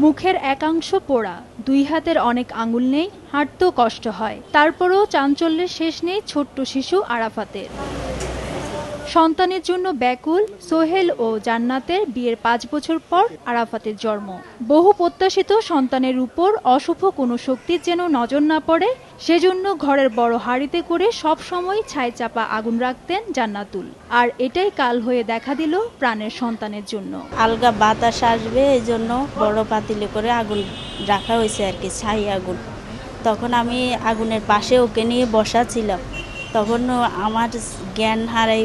মুখের একাংশ পোড়া, দুই হাতের অনেক আঙুল নেই, হাঁটতেও কষ্ট হয়। তারপরও চাঞ্চল্যের শেষ নেই ছোট্ট শিশু আরাফাতের। সন্তানের জন্য ব্যাকুল সোহেল ও জান্নাতের বিয়ের ৫ বছর পর আরাফাতের জন্ম। বহু প্রত্যাশিত সন্তানের উপর অশুভ কোনো শক্তির যেন নজর না পড়ে, সেজন্য ঘরের বড় হাঁড়িতে করে সব সময় ছাই চাপা আগুন রাখতেন জান্নাতুল। আর এটাই কাল হয়ে দেখা দিল প্রাণের সন্তানের জন্য। আলগা বাতাস আসবে এই জন্য বড় পাতিলে করে আগুন রাখা হয়েছে আর কি, ছাই আগুন। তখন আমি আগুনের পাশে ওকে নিয়ে বসা ছিলাম, তখন আমার জ্ঞান হারাই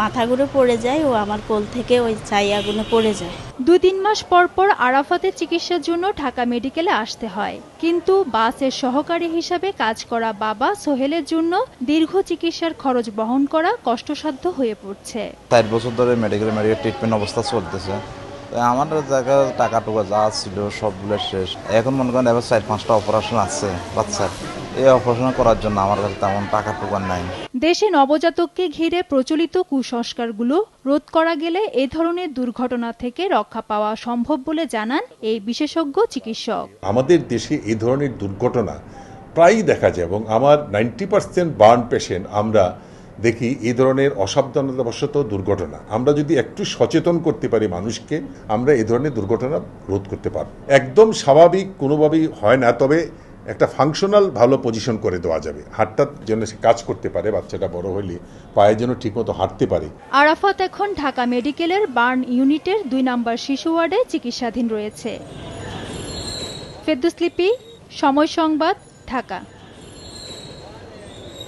মাথা ঘুরে পড়ে যায়, ও আমার কোল থেকে ওই ছাই আগুনে পড়ে যায়। ২-৩ মাস পর পর আরাফাতের চিকিৎসার জন্য ঢাকা মেডিকেলে আসতে হয়, কিন্তু বাসের সহকারী হিসাবে কাজ করা বাবা সোহেলের জন্য দীর্ঘ চিকিৎসার খরচ বহন করা কষ্টসাধ্য হয়ে পড়ছে। ৪ বছর ধরে মেডিকেল ট্রিটমেন্ট অবস্থা চলতেছে। আমার জায়গা টাকা টুকা যা ছিল সবগুলো শেষ। এখন মনে করেন এবার ৪-৫টা অপারেশন আছে বাচ্চার। এই অপারেশন করার জন্য আমার কাছে তেমন টাকা টুকা নাই। দেশে নবজাতককে ঘিরে প্রচলিত কুসংস্কারগুলো রোধ করা গেলে এ ধরনের দুর্ঘটনা থেকে রক্ষা পাওয়া সম্ভব বলে জানান এই বিশেষজ্ঞ চিকিৎসক। আমাদের দেশে এই ধরনের দুর্ঘটনা প্রায়ই দেখা যায় এবং আমার 90% বার্ন পেশেন্ট আমরা দেখি এই ধরনের অসাবধানতাবশত দুর্ঘটনা। আমরা যদি একটু সচেতন করতে পারি মানুষকে, আমরা এই ধরনের দুর্ঘটনা রোধ করতে পারব। একদম স্বাভাবিক কোনোভাবেই হয় না, তবে একটা ফাংশনাল ভালো পজিশন করে দেওয়া যাবে। হাতটার জন্য সে কাজ করতে পারে, বাচ্চাটা বড় হলে পায়ে যেন ঠিকমতো হাঁটতে পারে। আরাফাত এখন ঢাকা মেডিকেলের বার্ন ইউনিটের ২ নম্বর শিশু ওয়ার্ডে চিকিৎসাধীন রয়েছে। ফেরদৌস লিপি, সময় সংবাদ, ঢাকা।